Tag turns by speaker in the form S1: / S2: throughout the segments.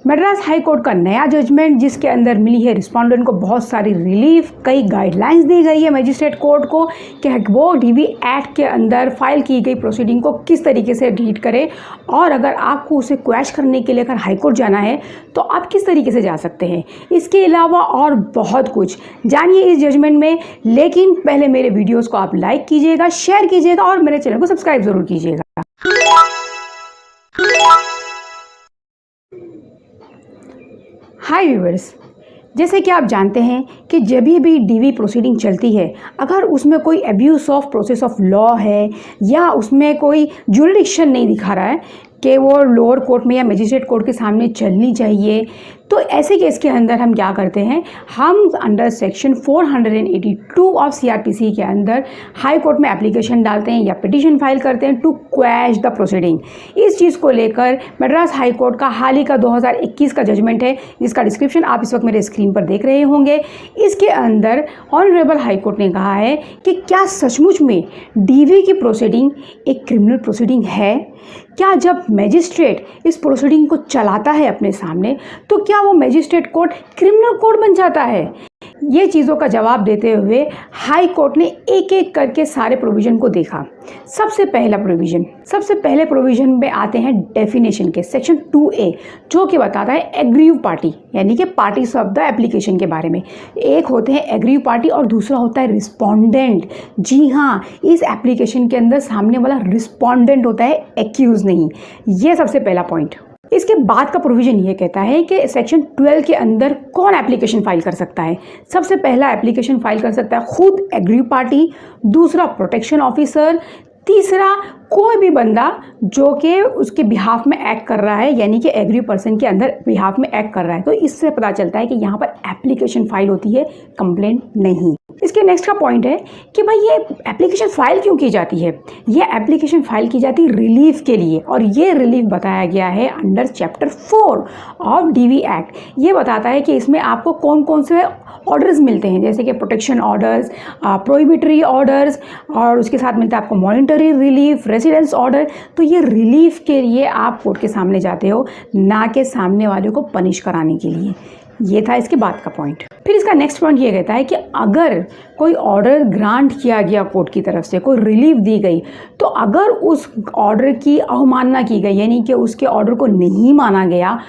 S1: Madras high court का नया judgement जिसके अंदर मिली है रिस्पोंडेंट को बहुत सारी रिलीफ, कई गाइडलाइंस दी गई है मजिस्ट्रेट कोर्ट को कि वो डीवी एक्ट के अंदर फाइल की गई प्रोसीडिंग को किस तरीके से डील करे, और अगर आपको उसे क्वैश करने के लिए अगर हाई कोर्ट जाना है तो आप किस तरीके से जा सकते हैं। इसके अलावा और बहुत कुछ जानिए इस जजमेंट में। लेकिन पहले मेरे वीडियोज़ को आप लाइक कीजिएगा, शेयर कीजिएगा और मेरे चैनल को सब्सक्राइब ज़रूर कीजिएगा। हाय व्यूअर्स, जैसे कि आप जानते हैं कि जब भी डीवी प्रोसीडिंग चलती है, अगर उसमें कोई abuse of process of law है या उसमें कोई जुरिडिक्शन नहीं दिखा रहा है कि वो लोअर कोर्ट में या मजिस्ट्रेट कोर्ट के सामने चलनी चाहिए, तो ऐसे केस के अंदर हम क्या करते हैं, हम अंडर सेक्शन 482 ऑफ सीआरपीसी के अंदर हाई कोर्ट में एप्लीकेशन डालते हैं या पिटीशन फाइल करते हैं टू क्वैश द प्रोसीडिंग। इस चीज़ को लेकर मद्रास हाई कोर्ट का हाल ही का 2021 का जजमेंट है, जिसका डिस्क्रिप्शन आप इस वक्त मेरे स्क्रीन पर देख रहे होंगे। इसके अंदर ऑनरेबल हाई कोर्ट ने कहा है कि क्या सचमुच में डीवी की प्रोसीडिंग एक क्रिमिनल प्रोसीडिंग है? क्या जब मैजिस्ट्रेट इस प्रोसीडिंग को चलाता है अपने सामने तो क्या वो मैजिस्ट्रेट कोर्ट क्रिमिनल कोर्ट बन जाता है? ये चीज़ों का जवाब देते हुए हाई कोर्ट ने एक एक करके सारे प्रोविज़न को देखा। सबसे पहले प्रोविज़न में आते हैं डेफिनेशन के, सेक्शन 2A, जो कि बताता है एग्रीव पार्टी यानी कि पार्टीज ऑफ द एप्लीकेशन के बारे में। एक होते हैं एग्रीव पार्टी और दूसरा होता है रिस्पोंडेंट। जी हाँ, इस एप्लीकेशन के अंदर सामने वाला रिस्पोंडेंट होता है, एक्यूज नहीं। ये सबसे पहला पॉइंट। इसके बाद का प्रोविज़न ये कहता है कि सेक्शन 12 के अंदर कौन एप्लीकेशन फाइल कर सकता है। सबसे पहला एप्लीकेशन फाइल कर सकता है खुद एग्रीव पार्टी, दूसरा प्रोटेक्शन ऑफिसर, तीसरा कोई भी बंदा जो कि उसके बिहाफ में एक्ट कर रहा है, यानी कि एग्री पर्सन के अंदर बिहाफ में एक्ट कर रहा है। तो इससे पता चलता है कि यहाँ पर एप्लीकेशन फाइल होती है, कंप्लेंट नहीं। इसके नेक्स्ट का पॉइंट है कि भाई ये एप्लीकेशन फाइल क्यों की जाती है। ये एप्लीकेशन फाइल की जाती है रिलीफ के लिए, और ये रिलीफ बताया गया है under chapter 4 of DV act. ये बताता है कि इसमें आपको कौन कौन से ऑर्डर्स मिलते हैं, जैसे कि प्रोटेक्शन ऑर्डर्स, प्रोहिबिटरी ऑर्डर्स, और उसके साथ मिलता है आपको मॉनिटरी रिलीफ, रेसिडेंस ऑर्डर। तो ये रिलीफ के लिए आप कोर्ट के सामने जाते हो, ना कि सामने वाले को पनिश कराने के लिए। ये था इसके बाद का पॉइंट। फिर इसका नेक्स्ट पॉइंट ये कहता है कि अगर कोई ऑर्डर ग्रांट किया गया कोर्ट की तरफ से, कोई रिलीफ दी गई, तो अगर उस ऑर्डर की अवमानना की गई यानी कि उसके ऑर्डर को नहीं माना गया,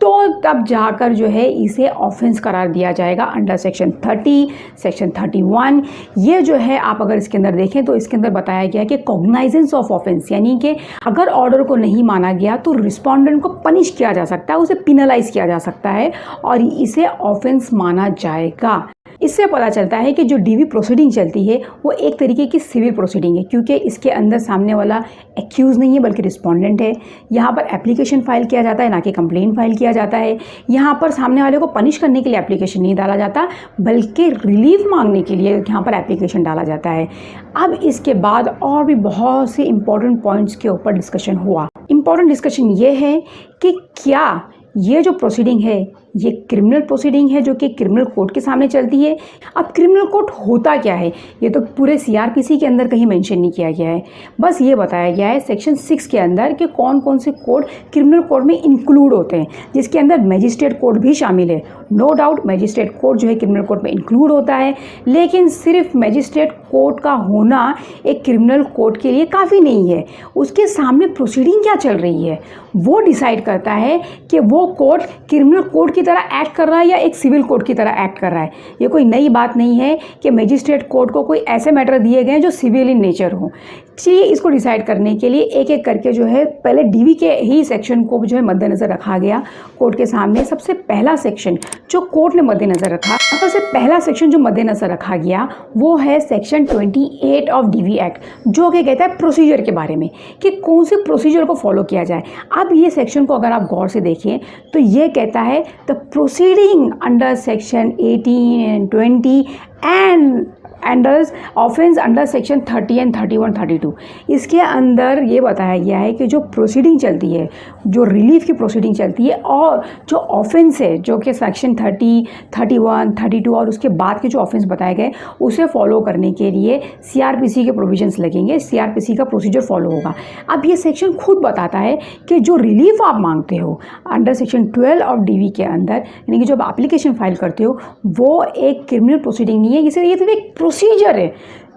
S1: तो तब जाकर जो है इसे ऑफेंस करार दिया जाएगा अंडर सेक्शन 30, सेक्शन 31। ये जो है आप अगर इसके अंदर देखें तो इसके अंदर बताया गया कि कॉग्नाइजेंस ऑफ ऑफेंस, यानी कि अगर ऑर्डर को नहीं माना गया तो रिस्पोंडेंट को पनिश किया जा सकता है, उसे पिनलाइज किया जा सकता है और इसे ऑफेंस माना जाएगा। इससे पता चलता है कि जो डीवी प्रोसीडिंग चलती है वो एक तरीके की सिविल प्रोसीडिंग है, क्योंकि इसके अंदर सामने वाला एक्यूज़ नहीं है बल्कि रिस्पोंडेंट है। यहाँ पर एप्लीकेशन फाइल किया जाता है, ना कि कंप्लेंट फाइल किया जाता है। यहाँ पर सामने वाले को पनिश करने के लिए एप्लीकेशन नहीं डाला जाता, बल्कि रिलीफ मांगने के लिए यहाँ पर एप्लीकेशन डाला जाता है। अब इसके बाद और भी बहुत से इंपॉर्टेंट पॉइंट्स के ऊपर डिस्कशन हुआ। इंपॉर्टेंट डिस्कशन ये है कि क्या ये जो प्रोसीडिंग है ये क्रिमिनल प्रोसीडिंग है जो कि क्रिमिनल कोर्ट के सामने चलती है। अब क्रिमिनल कोर्ट होता क्या है, ये तो पूरे सीआरपीसी के अंदर कहीं मेंशन नहीं किया गया है। बस ये बताया गया है सेक्शन 6 के अंदर कि कौन कौन से कोर्ट क्रिमिनल कोर्ट में इंक्लूड होते हैं, जिसके अंदर मजिस्ट्रेट कोर्ट भी शामिल है। नो डाउट मजिस्ट्रेट कोर्ट जो है क्रिमिनल कोर्ट में इंक्लूड होता है, लेकिन सिर्फ मजिस्ट्रेट कोर्ट का होना एक क्रिमिनल कोर्ट के लिए काफ़ी नहीं है। उसके सामने प्रोसीडिंग क्या चल रही है वो डिसाइड करता है कि वो कोर्ट क्रिमिनल कोर्ट की तरह एक्ट कर रहा है या एक सिविल कोर्ट की तरह एक्ट कर रहा है। ये कोई नई बात नहीं है कि मजिस्ट्रेट कोर्ट को कोई ऐसे मैटर दिए गए हैं जो सिविल इन नेचर हो। चलिए इसको डिसाइड करने के लिए एक एक करके जो है पहले डीवी के ही सेक्शन को जो है मद्देनज़र रखा गया कोर्ट के सामने। सबसे पहला सेक्शन जो कोर्ट ने मद्देनज़र रखा, सबसे पहला सेक्शन जो मद्देनज़र रखा गया वो है सेक्शन 28 ऑफ डीवी एक्ट, जो कि कहता है प्रोसीजर के बारे में कि कौन से प्रोसीजर को फॉलो किया जाए। अब ये सेक्शन को अगर आप गौर से देखें तो ये कहता है the proceeding under section 18 and 20 and under offence under section 30 and 31, 32। इसके अंदर ये बताया गया है कि जो प्रोसीडिंग चलती है, जो रिलीफ की प्रोसीडिंग चलती है और जो ऑफेंस है जो कि सेक्शन 30, 31, 32 और उसके बाद के जो ऑफेंस बताए गए उसे फॉलो करने के लिए सीआरपीसी के प्रोविजंस लगेंगे, सीआरपीसी का प्रोसीजर फॉलो होगा। अब ये सेक्शन खुद बताता है कि जो रिलीफ आप मांगते हो अंडर सेक्शन 12 ऑफ डीवी के अंदर, यानी कि जब एप्लीकेशन फाइल करते हो, वो एक क्रिमिनल प्रोसीडिंग नहीं है, इसलिए ये तो एक प्रोसीजर है,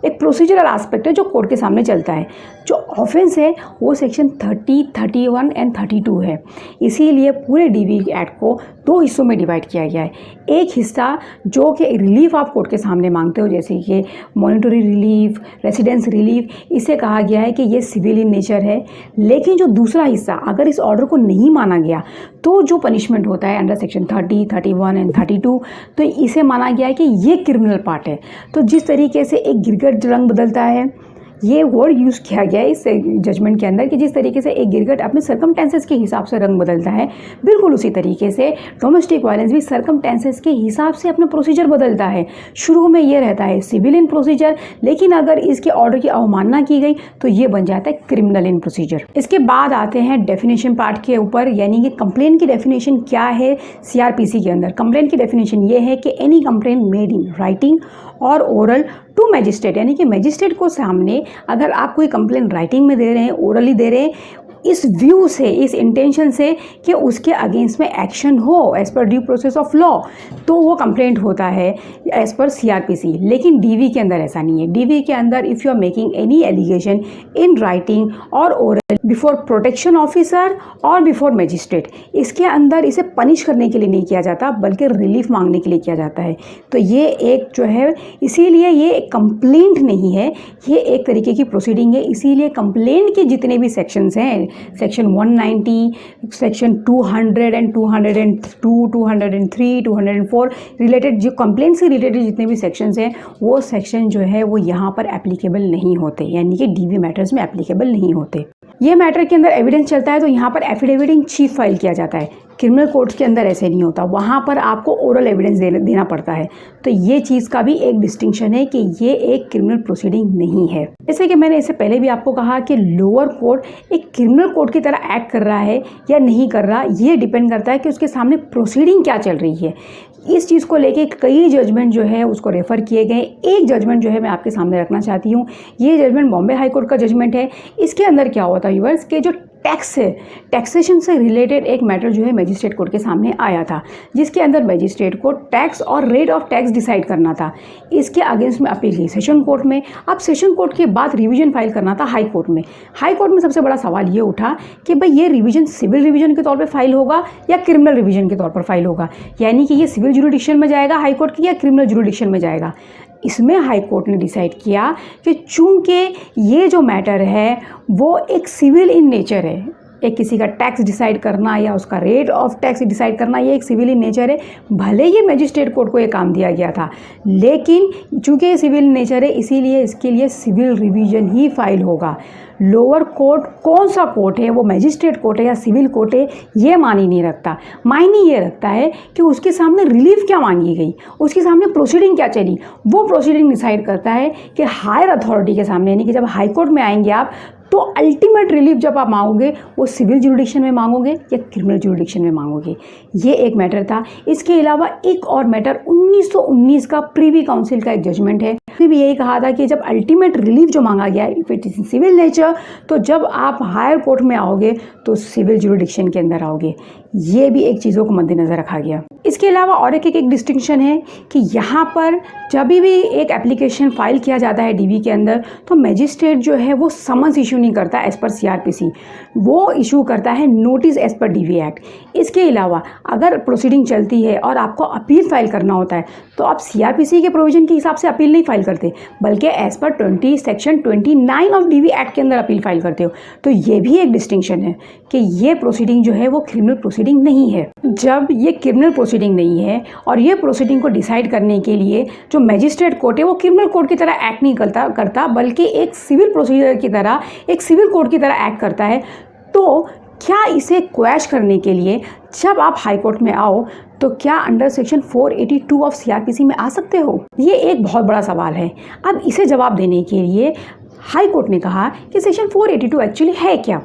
S1: एक प्रोसीजरल एस्पेक्ट है जो कोर्ट के सामने चलता है। जो ऑफेंस है वो सेक्शन 30, 31 एंड 32 है। इसीलिए पूरे डीवी एक्ट को दो हिस्सों में डिवाइड किया गया है। एक हिस्सा जो कि रिलीफ आप कोर्ट के सामने मांगते हो, जैसे कि मॉनिटरी रिलीफ, रेसिडेंस रिलीफ, इसे कहा गया है कि ये सिविल इन नेचर है। लेकिन जो दूसरा हिस्सा, अगर इस ऑर्डर को नहीं माना गया तो जो पनिशमेंट होता है अंडर सेक्शन 30, 31 एंड 32, तो इसे माना गया है कि ये क्रिमिनल पार्ट है। तो जिस तरीके से एक गिरगिट रंग बदलता है, ये वर्ड यूज़ किया गया है इस जजमेंट के अंदर कि जिस तरीके से एक गिरगिट अपने सर्कमटेंसेस के हिसाब से रंग बदलता है, बिल्कुल उसी तरीके से डोमेस्टिक वायलेंस भी सर्कमटेंसेस के हिसाब से अपना प्रोसीजर बदलता है। शुरू में ये रहता है सिविल इन प्रोसीजर, लेकिन अगर इसके ऑर्डर की अवमानना की गई तो ये बन जाता है क्रिमिनल इन प्रोसीजर। इसके बाद आते हैं डेफिनेशन पार्ट के ऊपर, यानी कि कंप्लेन की डेफिनेशन क्या है सीआरपीसी के अंदर। कंप्लेन की डेफिनेशन ये है कि any complain made in writing और ओरल टू मैजिस्ट्रेट, यानी कि मैजिस्ट्रेट को सामने अगर आप कोई कंप्लेन राइटिंग में दे रहे हैं, ओरली दे रहे हैं, इस व्यू से, इस इंटेंशन से कि उसके अगेंस्ट में एक्शन हो as per due process of law, तो वो कंप्लेंट होता है एज पर सीआरपीसी। लेकिन डीवी के अंदर ऐसा नहीं है। डीवी के अंदर if you are making any allegation in writing और ओरल बिफोर प्रोटेक्शन ऑफिसर और बिफोर मैजिस्ट्रेट, इसके अंदर इसे पनिश करने के लिए नहीं किया जाता बल्कि रिलीफ मांगने के लिए किया जाता है। तो ये एक जो है, इसीलिए ये एक कंप्लेंट नहीं है, ये एक तरीके की प्रोसीडिंग है। इसीलिए कंप्लेंट के जितने भी सेक्शंस हैं, सेक्शन 190, सेक्शन 200 एंड 202, 203, 204 रिलेटेड, जो कंप्लेंट से रिलेटेड जितने भी सेक्शंस हैं, वो सेक्शन जो है वो यहाँ पर एप्लीकेबल नहीं होते, यानी कि डीवी मैटर्स में एप्लीकेबल नहीं होते। ये मैटर के अंदर एविडेंस चलता है तो यहाँ पर एफिडेविट इन चीफ फाइल किया जाता है। क्रिमिनल कोर्ट्स के अंदर ऐसे नहीं होता, वहाँ पर आपको ओरल एविडेंस देना पड़ता है। तो ये चीज़ का भी एक डिस्टिंक्शन है कि ये एक क्रिमिनल प्रोसीडिंग नहीं है। जैसे कि मैंने इससे पहले भी आपको कहा कि लोअर कोर्ट एक क्रिमिनल कोर्ट की तरह एक्ट कर रहा है या नहीं कर रहा, ये डिपेंड करता है कि उसके सामने प्रोसीडिंग क्या चल रही है। इस चीज़ को लेके कई जजमेंट जो है उसको रेफ़र किए गए। एक जजमेंट जो है मैं आपके सामने रखना चाहती हूँ। ये जजमेंट बॉम्बे हाई कोर्ट का जजमेंट है। इसके अंदर क्या होता है व्यूअर्स, के जो टैक्स है, टैक्सेशन से रिलेटेड एक मैटर जो है मैजिस्ट्रेट कोर्ट के सामने आया था, जिसके अंदर मैजिस्ट्रेट को टैक्स और रेट ऑफ टैक्स डिसाइड करना था। इसके अगेंस्ट में अपील की सेशन कोर्ट में। अब सेशन कोर्ट के बाद रिवीजन फाइल करना था हाई कोर्ट में। हाई कोर्ट में सबसे बड़ा सवाल ये उठा कि भाई ये रिवीजन सिविल रिवीजन के तौर पर फाइल होगा या क्रिमिनल रिवीजन के तौर पर फाइल होगा, यानी कि ये सिविल जुरिडिक्शन में जाएगा हाई कोर्ट की या क्रिमिनल जुरिडिक्शन में जाएगा। इसमें हाई कोर्ट ने डिसाइड किया कि चूंकि ये जो मैटर है वो एक सिविल इन नेचर है, एक किसी का टैक्स डिसाइड करना या उसका रेट ऑफ टैक्स डिसाइड करना, ये एक सिविल इन नेचर है। भले ये मैजिस्ट्रेट कोर्ट को ये काम दिया गया था, लेकिन चूंकि ये सिविल इन नेचर है इसीलिए इसके लिए सिविल रिवीजन ही फाइल होगा। लोअर कोर्ट कौन सा कोर्ट है, वो मैजिस्ट्रेट कोर्ट है या सिविल कोर्ट है, ये मानी नहीं रखता। मायने ये रखता है कि उसके सामने रिलीफ क्या मांगी गई, उसके सामने प्रोसीडिंग क्या चली, वो प्रोसीडिंग डिसाइड करता है कि हायर अथॉरिटी के सामने, यानी कि जब हाई कोर्ट में आएंगे आप, तो अल्टीमेट रिलीफ जब आप मांगोगे वो सिविल जुरिडिक्शन में मांगोगे या क्रिमिनल जुरिडिक्शन में मांगोगे। ये एक मैटर था। इसके अलावा एक और मैटर 1919 का प्रीवी काउंसिल का एक जजमेंट है। भी यही कहा था कि जब अल्टीमेट रिलीफ जो मांगा गया if it is civil nature, तो जब आप हायर कोर्ट में आओगे तो सिविल जुरिडिक्शन के अंदर आओगे। ये भी एक चीज़ों को मद्देनजर रखा गया। इसके अलावा और एक डिस्टिंक्शन है कि यहाँ पर जब भी एक एप्लीकेशन फाइल किया जाता है डीवी के अंदर, तो मैजिस्ट्रेट जो है वो समन्स इशू नहीं करता एज पर सीआरपीसी, वो इशू करता है notice as per DV act. इसके अलावा अगर प्रोसीडिंग चलती है और आपको अपील फाइल करना होता है तो आप सीआरपीसी के प्रोविजन के हिसाब से अपील नहीं फाइल करते, बल्कि as per section 29 of DV act के अंदर अपील फाइल करते हो। तो ये भी एक डिस्टिंक्शन है कि ये प्रोसीडिंग जो है वो क्रिमिनल प्रोसीडिंग नहीं है। जब ये क्रिमिनल प्रोसीडिंग नहीं है और ये प्रोसीडिंग को डिसाइड करने के लिए जो मैजिस्ट्रेट कोर्ट है वो क्रिमिनल कोर्ट की तरह एक्ट नहीं करता बल्कि एक सिविल प्रोसीजर की तरह, एक सिविल कोर्ट की तरह एक्ट करता है, तो क्या इसे क्वैश करने के लिए जब आप हाई कोर्ट में आओ तो क्या अंडर सेक्शन 482 ऑफ सीआरपीसी में आ सकते हो? ये एक बहुत बड़ा सवाल है। अब इसे जवाब देने के लिए हाई कोर्ट ने कहा कि सेक्शन 482 एक्चुअली है क्या।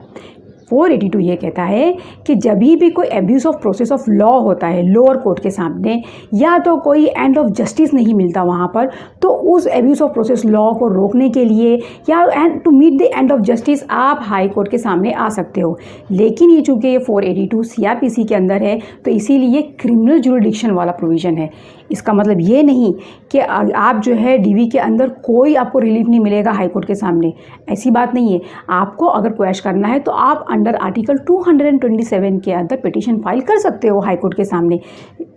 S1: 482 ये कहता है कि जब भी कोई abuse of process of law होता है लोअर कोर्ट के सामने, या तो कोई एंड ऑफ जस्टिस नहीं मिलता वहाँ पर, तो उस एब्यूज़ ऑफ प्रोसेस लॉ को रोकने के लिए या end to meet the end of justice आप हाई कोर्ट के सामने आ सकते हो। लेकिन ये चूँकि ये 482 सीआरपीसी के अंदर है तो इसीलिए क्रिमिनल जुरिडिक्शन वाला प्रोविज़न है। इसका मतलब ये नहीं कि आप जो है डीवी के अंदर कोई आपको रिलीफ नहीं मिलेगा हाई कोर्ट के सामने, ऐसी बात नहीं है। आपको अगर क्वैश करना है तो आप अंडर आर्टिकल 227 के अंदर पिटीशन फाइल कर सकते हो हाई कोर्ट के सामने।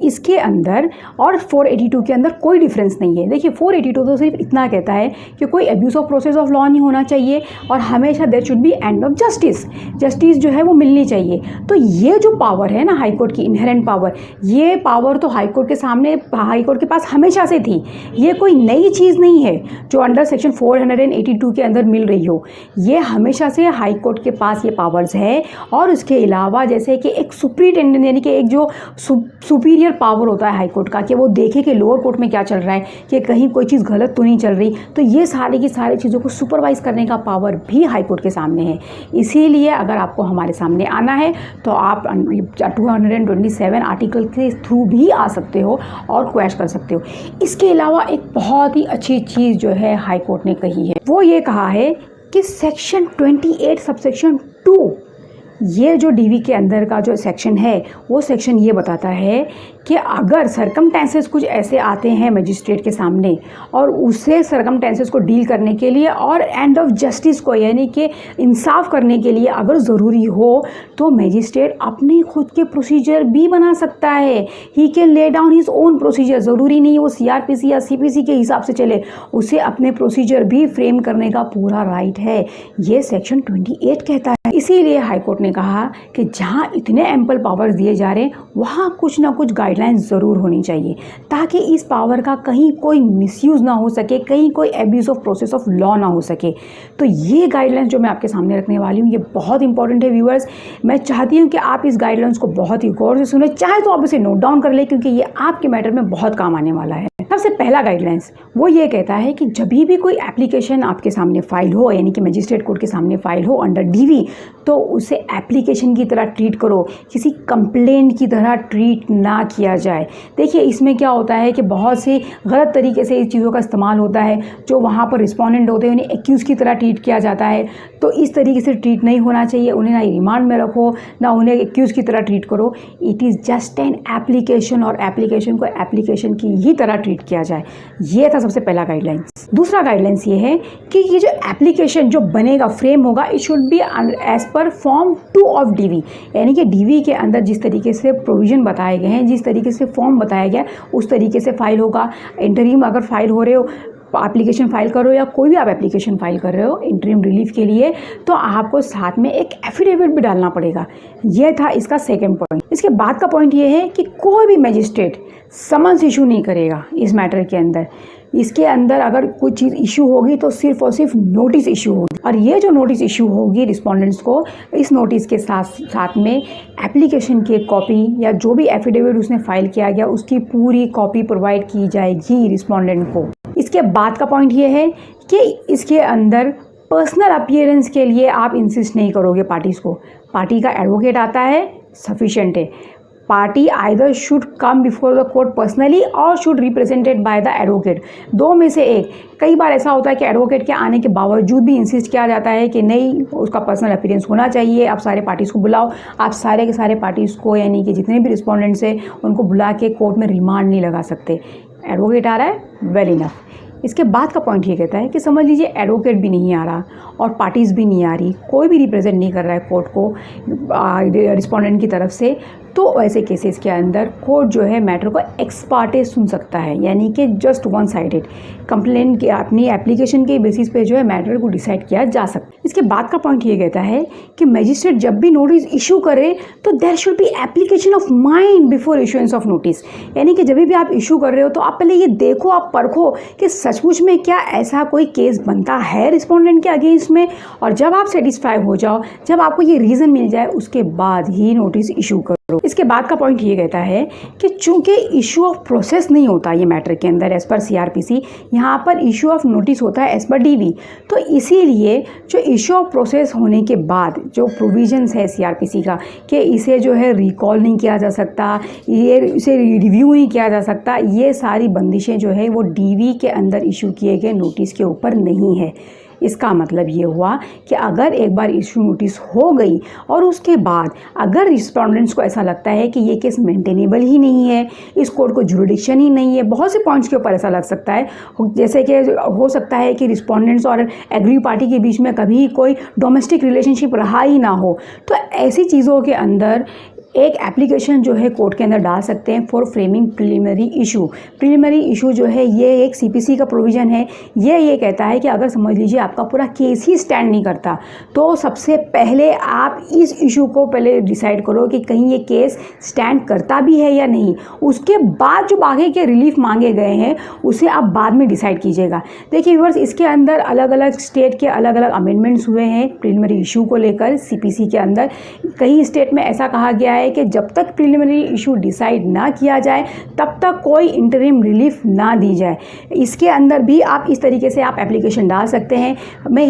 S1: इसके अंदर और 482 के अंदर कोई डिफरेंस नहीं है। देखिए 482 तो सिर्फ इतना कहता है कि कोई abuse of process of law नहीं होना चाहिए और हमेशा there should be end of justice, justice जो है वो मिलनी चाहिए। तो ये जो पावर है ना हाई कोर्ट की इनहेरेंट पावर, ये पावर तो हाई कोर्ट के सामने हाई कोर्ट के पास हमेशा से थी। ये कोई नई चीज़ नहीं है जो अंडर सेक्शन 482 के अंदर मिल रही हो। ये हमेशा से हाई कोर्ट के पास ये पावर्स है। और उसके अलावा जैसे कि एक सुपरिटेंडेंट यानी कि एक जो सुपीरियर पावर होता है हाई कोर्ट का कि वो देखे कि लोअर कोर्ट में क्या चल रहा है, कि कहीं कोई चीज़ गलत तो नहीं चल रही, तो ये सारी की सारी चीज़ों को सुपरवाइज करने का पावर भी हाई कोर्ट के सामने है। इसीलिए अगर आपको हमारे सामने आना है तो आप 227 आर्टिकल के थ्रू भी आ सकते हो और क्वैश कर सकते हो। इसके अलावा एक बहुत ही अच्छी चीज़ जो है हाई कोर्ट ने कही है, वो ये कहा है कि सेक्शन 28 सबसेक्शन 2, ये जो डीवी के अंदर का जो सेक्शन है वो सेक्शन ये बताता है कि अगर सरकमटेंसेस कुछ ऐसे आते हैं मजिस्ट्रेट के सामने और उससे सरकमटेंसेस को डील करने के लिए और एंड ऑफ जस्टिस को यानी कि इंसाफ करने के लिए अगर ज़रूरी हो तो मजिस्ट्रेट अपने खुद के प्रोसीजर भी बना सकता है। He can lay down his own procedure. ज़रूरी नहीं वो सीआरपीसी या सीपीसी के हिसाब से चले, उसे अपने प्रोसीजर भी फ्रेम करने का पूरा राइट है, ये सेक्शन 28 कहता है। इसीलिए हाई कोर्ट ने कहा कि जहाँ इतने एम्पल पावर्स दिए जा रहे हैं वहाँ कुछ ना कुछ गाइडलाइंस ज़रूर होनी चाहिए ताकि इस पावर का कहीं कोई मिसयूज़ ना हो सके, कहीं कोई abuse of process of law ना हो सके। तो ये गाइडलाइंस जो मैं आपके सामने रखने वाली हूँ ये बहुत इंपॉर्टेंट है व्यूअर्स। मैं चाहती हूँ कि आप इस गाइडलाइंस को बहुत ही गौर से सुने, चाहे तो आप इसे नोट डाउन कर ले क्योंकि ये आपके मैटर में बहुत काम आने वाला है। सबसे पहला गाइडलाइंस वो ये कहता है कि जब भी कोई एप्लीकेशन आपके सामने फाइल हो यानी कि मजिस्ट्रेट कोर्ट के सामने फाइल हो अंडर डीवी, तो उसे एप्लीकेशन की तरह ट्रीट करो, किसी कंप्लेंट की तरह ट्रीट ना किया जाए। देखिए इसमें क्या होता है कि बहुत से गलत तरीके से इस चीज़ों का इस्तेमाल होता है। जो वहाँ पर रिस्पोंडेंट होते हैं उन्हें एक्यूज़ की तरह ट्रीट किया जाता है, तो इस तरीके से ट्रीट नहीं होना चाहिए। उन्हें ना रिमांड में रखो ना उन्हें एक्यूज़ की तरह ट्रीट करो। It is just an application और एप्लीकेशन को एप्लीकेशन की ही तरह ट्रीट किया जाए। ये था सबसे पहला गाइडलाइंस। दूसरा गाइडलाइंस ये है कि ये जो एप्लीकेशन जो बनेगा फ्रेम होगा it should be as per form 2 of DV, यानी कि डीवी के अंदर जिस तरीके से प्रोविज़न बताए गए हैं, जिस तरीके से फॉर्म बताया गया उस तरीके से फाइल होगा। इंटरिम अगर फाइल हो रहे हो एप्लीकेशन फाइल कर रहे हो या कोई भी आप एप्लीकेशन फाइल कर रहे हो इंटरिम रिलीफ के लिए, तो आपको साथ में एक एफिडेविट भी डालना पड़ेगा। ये था इसका सेकंड पॉइंट। इसके बाद का पॉइंट ये है कि कोई भी मजिस्ट्रेट समन्स इशू नहीं करेगा इस मैटर के अंदर। इसके अंदर अगर कोई चीज़ इशू होगी तो सिर्फ और सिर्फ नोटिस इशू होगी, और ये जो नोटिस इशू होगी रिस्पोंडेंट्स को, इस नोटिस के साथ में एप्लीकेशन की एक कॉपी या जो भी एफिडेविट उसने फाइल किया गया उसकी पूरी कॉपी प्रोवाइड की जाएगी रिस्पोंडेंट को। इसके बाद का पॉइंट ये है कि इसके अंदर पर्सनल अपीयरेंस के लिए आप इंसिस्ट नहीं करोगे पार्टीज़ को। पार्टी का एडवोकेट आता है सफिशेंट है। Party either should come before the court personally और should represented by the advocate, दो में से एक। कई बार ऐसा होता है कि एडवोकेट के आने के बावजूद भी इंसिस्ट किया जाता है कि नहीं उसका पर्सनल अपीयरेंस होना चाहिए, आप सारे पार्टीज़ को बुलाओ। आप सारे के सारे पार्टीज़ को यानी कि जितने भी रिस्पोंडेंट्स हैं उनको बुला के कोर्ट में रिमांड नहीं लगा सकते। एडवोकेट आ रहा है वेल इनफ। इसके बाद का पॉइंट ये कहता है कि समझ लीजिए एडवोकेट भी नहीं आ रहा और पार्टीज़ भी नहीं आ रही, कोई भी रिप्रेजेंट नहीं कर रहा है कोर्ट को रिस्पोंडेंट की तरफ से, तो ऐसे केसेस के अंदर कोर्ट जो है मैटर को एक्स पार्टे सुन सकता है, यानी कि जस्ट वन साइडेड कंप्लेन के अपनी एप्लीकेशन के बेसिस पे जो है मैटर को डिसाइड किया जा सकता है। इसके बाद का पॉइंट ये कहता है कि मजिस्ट्रेट जब भी नोटिस इशू करे तो there should be application of mind before issuance of notice, यानी कि जब भी आप इशू कर रहे हो तो आप पहले ये देखो, आप परखो कि सचमुच में क्या ऐसा कोई केस बनता है रिस्पोंडेंट के अगेंस्ट में, और जब आप सेटिस्फाई हो जाओ, जब आपको ये रीज़न मिल जाए, उसके बाद ही नोटिस इशू करो। इसके बाद का पॉइंट ये कहता है कि चूंकि इशू ऑफ प्रोसेस नहीं होता ये मैटर के अंदर एज पर सीआरपीसी, यहाँ पर इशू ऑफ नोटिस होता है एज पर डीवी, तो इसीलिए जो इशू ऑफ प्रोसेस होने के बाद जो प्रोविजंस है सीआरपीसी का कि इसे जो है रिकॉल नहीं किया जा सकता, ये इसे रिव्यू नहीं किया जा सकता, ये सारी बंदिशें जो है वो डीवी के अंदर इशू किए गए नोटिस के ऊपर नहीं है। इसका मतलब ये हुआ कि अगर एक बार इशू नोटिस हो गई और उसके बाद अगर रिस्पोंडेंट्स को ऐसा लगता है कि ये केस मेंटेनेबल ही नहीं है, इस कोर्ट को जुरिडिक्शन ही नहीं है, बहुत से पॉइंट्स के ऊपर ऐसा लग सकता है, जैसे कि हो सकता है कि रिस्पोंडेंट्स और एग्री पार्टी के बीच में कभी कोई डोमेस्टिक रिलेशनशिप रहा ही ना हो, तो ऐसी चीज़ों के अंदर एक एप्लीकेशन जो है कोर्ट के अंदर डाल सकते हैं for framing preliminary issue. Preliminary issue जो है ये एक सीपीसी का प्रोविज़न है, ये कहता है कि अगर समझ लीजिए आपका पूरा केस ही स्टैंड नहीं करता तो सबसे पहले आप इस इशू को पहले डिसाइड करो कि कहीं ये केस स्टैंड करता भी है या नहीं, उसके बाद जो आगे के रिलीफ मांगे गए हैं उसे आप बाद में डिसाइड कीजिएगा। देखिए व्यूअर्स, इसके अंदर अलग अलग स्टेट के अलग अलग अमेंडमेंट्स हुए हैं प्रिलिमिनरी इशू को लेकर सीपीसी के अंदर। कई स्टेट में ऐसा कहा गया है कि जब तक प्रिलिमिनरी इशू डिसाइड ना किया जाए तब तक कोई इंटरिम रिलीफ ना दी जाए। इसके अंदर भी आप इस तरीके से आप एप्लीकेशन डाल सकते हैं।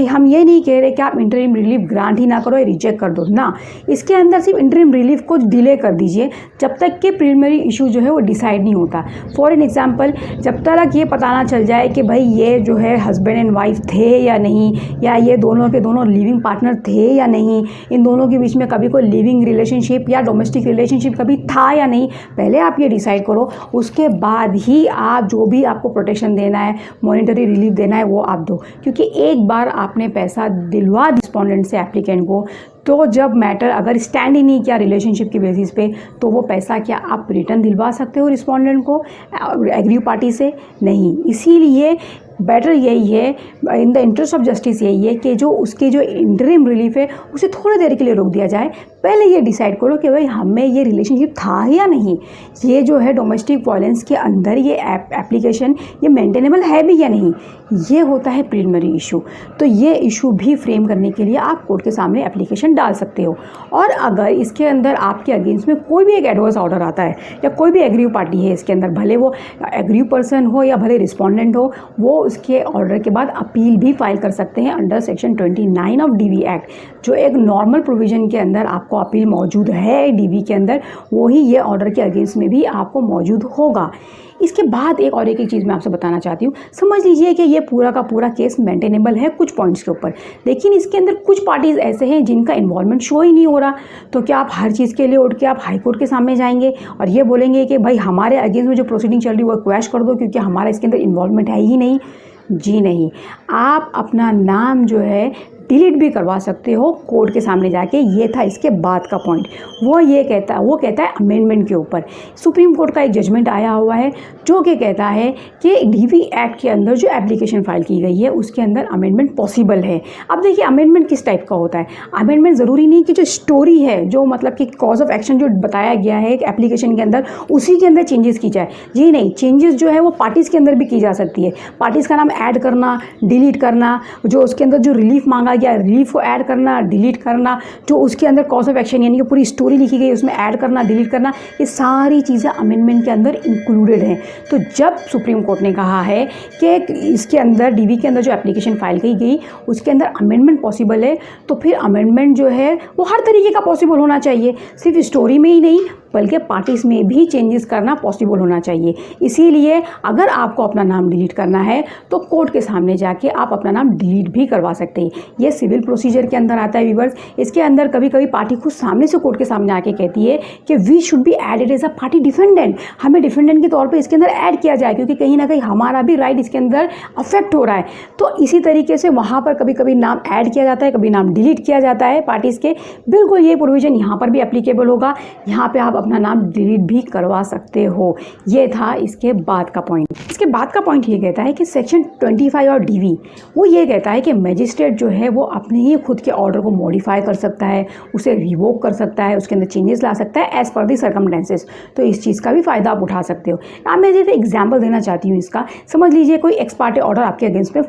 S1: हम ये नहीं कह रहे कि आप इंटरिम रिलीफ ग्रांट ही ना करो या रिजेक्ट कर दो ना, इसके अंदर सिर्फ इंटरिम रिलीफ को डिले कर दीजिए जब तक कि प्रिलिमिनरी इशू जो है वो डिसाइड नहीं होता। फॉर एन एग्जाम्पल, जब तक ये पता ना चल जाए कि भाई ये जो है हस्बैंड एंड वाइफ थे या नहीं, या ये दोनों के दोनों लिविंग पार्टनर थे या नहीं, इन दोनों के बीच में कभी कोई लिविंग रिलेशनशिप या डोमेस्टिक रिलेशनशिप कभी था या नहीं, पहले आप ये डिसाइड करो, उसके बाद ही आप जो भी आपको प्रोटेक्शन देना है, मॉनिटरी रिलीफ देना है वो आप दो। क्योंकि एक बार आपने पैसा दिलवा रिस्पोंडेंट से एप्लीकेंट को, तो जब मैटर अगर स्टैंड ही नहीं किया रिलेशनशिप के बेसिस पे, तो वो पैसा क्या आप रिटर्न दिलवा सकते हो रिस्पोंडेंट को एग्री पार्टी से? नहीं। इसीलिए बेटर यही है, in the interest of justice यही है कि जो उसके जो इंटरिम रिलीफ है उसे थोड़ी देर के लिए रोक दिया जाए। पहले ये डिसाइड करो कि भाई हमें ये रिलेशनशिप था या नहीं, ये जो है डोमेस्टिक वायलेंस के अंदर ये एप्लीकेशन ये मेंटेनेबल है भी या नहीं, ये होता है प्रिलिमिनरी इशू। तो ये इशू भी फ्रेम करने के लिए आप कोर्ट के सामने एप्लीकेशन डाल सकते हो। और अगर इसके अंदर आपके अगेंस्ट में कोई भी एक एडवर्स ऑर्डर आता है या कोई भी एग्रीव पार्टी है इसके अंदर, भले वो एग्रीव पर्सन हो या भले रिस्पोंडेंट हो, वो उसके ऑर्डर के बाद अपील भी फाइल कर सकते हैं under section 29 of DV act. जो एक नॉर्मल प्रोविज़न के अंदर आपको अपील मौजूद है डीवी के अंदर, वही ये ऑर्डर के अगेंस्ट में भी आपको मौजूद होगा। इसके बाद एक चीज़ मैं आपसे बताना चाहती हूँ। समझ लीजिए कि ये पूरा का पूरा केस मेंटेनेबल है कुछ पॉइंट्स के ऊपर, लेकिन इसके अंदर कुछ पार्टीज़ ऐसे हैं जिनका इन्वॉल्वमेंट शो ही नहीं हो रहा। तो क्या आप हर चीज़ के लिए उठ के आप हाई कोर्ट के सामने जाएंगे और ये बोलेंगे कि भाई हमारे अगेंस्ट में जो प्रोसीडिंग चल रही है वो क्वैश कर दो क्योंकि हमारा इसके अंदर इन्वॉल्वमेंट है ही नहीं? जी नहीं, आप अपना नाम जो है डिलीट भी करवा सकते हो कोर्ट के सामने जाके। ये था इसके बाद का पॉइंट। वो कहता है अमेंडमेंट के ऊपर। सुप्रीम कोर्ट का एक जजमेंट आया हुआ है जो कि कहता है कि डीवी एक्ट के अंदर जो एप्लीकेशन फाइल की गई है उसके अंदर अमेंडमेंट पॉसिबल है। अब देखिए अमेंडमेंट किस टाइप का होता है। अमेंडमेंट ज़रूरी नहीं कि जो स्टोरी है, जो मतलब कि कॉज ऑफ एक्शन जो बताया गया है एक एप्लीकेशन के अंदर, उसी के अंदर चेंजेस की जाए। जी नहीं, चेंजेस जो है वो पार्टीज़ के अंदर भी की जा सकती है। पार्टीज़ का नाम ऐड करना, डिलीट करना, जो उसके अंदर जो रिलीफ मांगा गया रिलीफ को ऐड करना, डिलीट करना, जो उसके अंदर कॉज ऑफ एक्शन यानी कि पूरी स्टोरी लिखी गई उसमें ऐड करना, डिलीट करना, ये सारी चीज़ें अमेंडमेंट के अंदर इंक्लूडेड हैं। तो जब सुप्रीम कोर्ट ने कहा है कि इसके अंदर डीवी के अंदर जो एप्लीकेशन फाइल की गई उसके अंदर अमेंडमेंट पॉसिबल है, तो फिर अमेंडमेंट जो है वो हर तरीके का पॉसिबल होना चाहिए, सिर्फ स्टोरी में ही नहीं बल्कि पार्टीज में भी चेंजेस करना पॉसिबल होना चाहिए। इसीलिए अगर आपको अपना नाम डिलीट करना है तो कोर्ट के सामने जाके आप अपना नाम डिलीट भी करवा सकते हैं। ये सिविल प्रोसीजर के अंदर आता है व्यूअर्स। इसके अंदर कभी कभी पार्टी खुद सामने से कोर्ट के सामने आके कहती है कि we should be added as a party defendant, हमें डिफेंडेंट के तौर पर इसके अंदर ऐड किया जाए क्योंकि कहीं ना कहीं हमारा भी राइट इसके अंदर अफेक्ट हो रहा है। तो इसी तरीके से वहाँ पर कभी कभी नाम ऐड किया जाता है, कभी नाम डिलीट किया जाता है पार्टीज़ के। बिल्कुल ये प्रोविज़न यहाँ पर भी एप्लीकेबल होगा। यहाँ पर आप अपना नाम डिलीट भी करवा सकते हो। ये था इसके बाद का पॉइंट। इसके बाद का पॉइंट ये कहता है कि सेक्शन 25 और डीवी वो ये कहता है कि मजिस्ट्रेट जो है वो अपने ही खुद के ऑर्डर को मॉडिफाई कर सकता है, उसे रिवोक कर सकता है, उसके अंदर चेंजेस ला सकता है एज़ पर दी सर्कमस्टेंसेस। तो इस चीज़ का भी फ़ायदा आप उठा सकते हो। अब मैं जैसे एग्जाम्पल देना चाहती हूँ इसका। समझ लीजिए कोई एक्स पार्टी ऑर्डर आपके अगेंस्ट में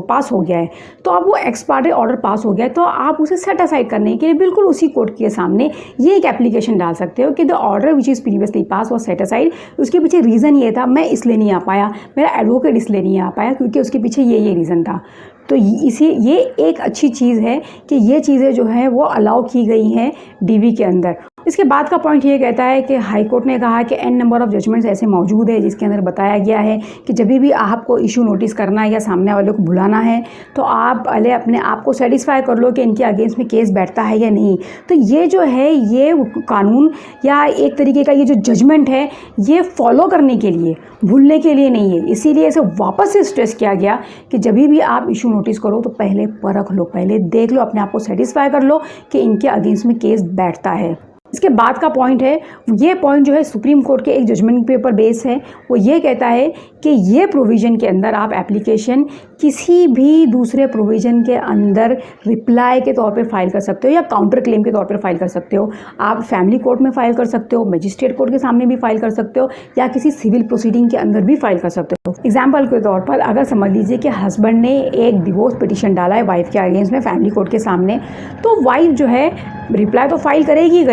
S1: पास हो गया है, तो अब वो एक्स पार्टी ऑर्डर पास हो गया है तो आप उसे सेट असाइड करने के लिए बिल्कुल उसी कोर्ट के सामने ये एक एप्लीकेशन डाल सकते हो कि the order which is previously pass was set aside. उसके पीछे रीज़न ये था, मैं इसलिए नहीं आ पाया, मेरा एडवोकेट इसलिए नहीं आ पाया क्योंकि उसके पीछे ये रीज़न था। तो ये एक अच्छी चीज़ है कि ये चीज़ें जो है वो अलाउ की गई हैं डीवी के अंदर। इसके बाद का पॉइंट ये कहता है कि हाई कोर्ट ने कहा कि एन नंबर ऑफ जजमेंट्स ऐसे मौजूद है जिसके अंदर बताया गया है कि जब भी आपको इशू नोटिस करना है या सामने वाले को बुलाना है तो आप पहले अपने आप को सेटिस्फाई कर लो कि इनके अगेंस्ट में केस बैठता है या नहीं। तो ये जो है ये कानून या एक तरीके का ये जो जजमेंट है ये फॉलो करने के लिए, भूलने के लिए नहीं है। इसीलिए इसे वापस से स्ट्रेस किया गया कि जब भी आप इशू नोटिस करो तो पहले परख लो, पहले देख लो, अपने आप को सेटिस्फाई कर लो कि इनके अगेंस्ट में केस बैठता है। इसके बाद का पॉइंट है, ये पॉइंट जो है सुप्रीम कोर्ट के एक जजमेंट के ऊपर बेस है। वो ये कहता है कि ये प्रोविज़न के अंदर आप एप्लीकेशन किसी भी दूसरे प्रोविज़न के अंदर रिप्लाई के तौर पे फाइल कर सकते हो या काउंटर क्लेम के तौर पे फाइल कर सकते हो। आप फैमिली कोर्ट में फाइल कर सकते हो, मजिस्ट्रेट कोर्ट के सामने भी फाइल कर सकते हो या किसी सिविल प्रोसीडिंग के अंदर भी फाइल कर सकते हो। एग्जाम्पल के तौर पर अगर समझ लीजिए कि हस्बैंड ने एक डिवोर्स पिटिशन डाला है वाइफ के अगेंस्ट में फैमिली कोर्ट के सामने, तो वाइफ जो है रिप्लाई तो फाइल करेगी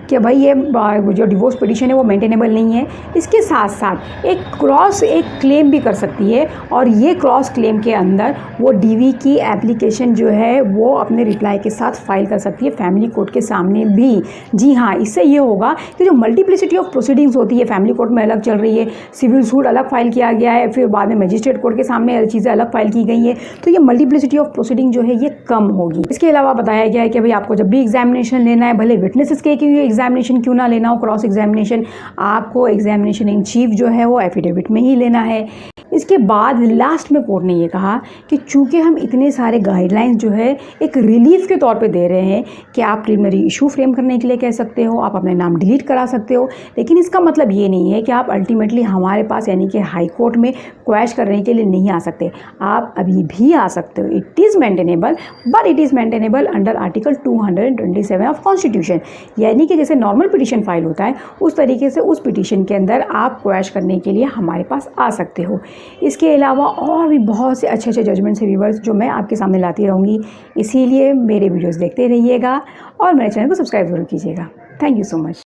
S1: कि भाई ये जो डिवोर्स पिटिशन है वो मेंटेनेबल नहीं है। इसके साथ साथ एक क्लेम भी कर सकती है और ये क्रॉस क्लेम के अंदर वो डीवी की एप्लीकेशन जो है वो अपने रिप्लाई के साथ फाइल कर सकती है फैमिली कोर्ट के सामने भी। जी हाँ, इससे ये होगा कि जो मल्टीप्लिसिटी ऑफ प्रोसीडिंग्स होती है, फैमिली कोर्ट में अलग चल रही है, सिविल सूट अलग फाइल किया गया है, फिर बाद में मजिस्ट्रेट कोर्ट के सामने चीज़ें अलग फाइल की गई हैं, तो ये मल्टीप्लिसिटी ऑफ प्रोसीडिंग जो है ये कम होगी। इसके अलावा बताया गया है कि भाई आपको जब भी एग्जामिनेशन लेना है, भले विटनेसेस के एग्जामिनेशन क्यों ना लेना हो, क्रॉस एग्जामिनेशन, आपको एग्जामिनेशन इन चीफ जो है वो एफिडेविट में ही लेना है। इसके बाद लास्ट में कोर्ट ने ये कहा कि चूंकि हम इतने सारे गाइडलाइंस जो है एक रिलीफ के तौर पे दे रहे हैं कि आप प्रीलिमिनरी इशू फ्रेम करने के लिए कह सकते हो, आप अपने नाम डिलीट करा सकते हो, लेकिन इसका मतलब ये नहीं है कि आप अल्टीमेटली हमारे पास यानी कि हाई कोर्ट में क्वैश करने के लिए नहीं आ सकते। आप अभी भी आ सकते हो। It is maintainable, but it is maintainable under article 227 of constitution. यानी कि जैसे नॉर्मल पिटीशन फाइल होता है उस तरीके से उस पिटीशन के अंदर आप क्वैश करने के लिए हमारे पास आ सकते हो। इसके अलावा और भी बहुत से अच्छे जजमेंट्स है व्यूअर्स जो मैं आपके सामने लाती रहूँगी। इसीलिए मेरे वीडियोस देखते रहिएगा और मेरे चैनल को सब्सक्राइब जरूर कीजिएगा। Thank you so much.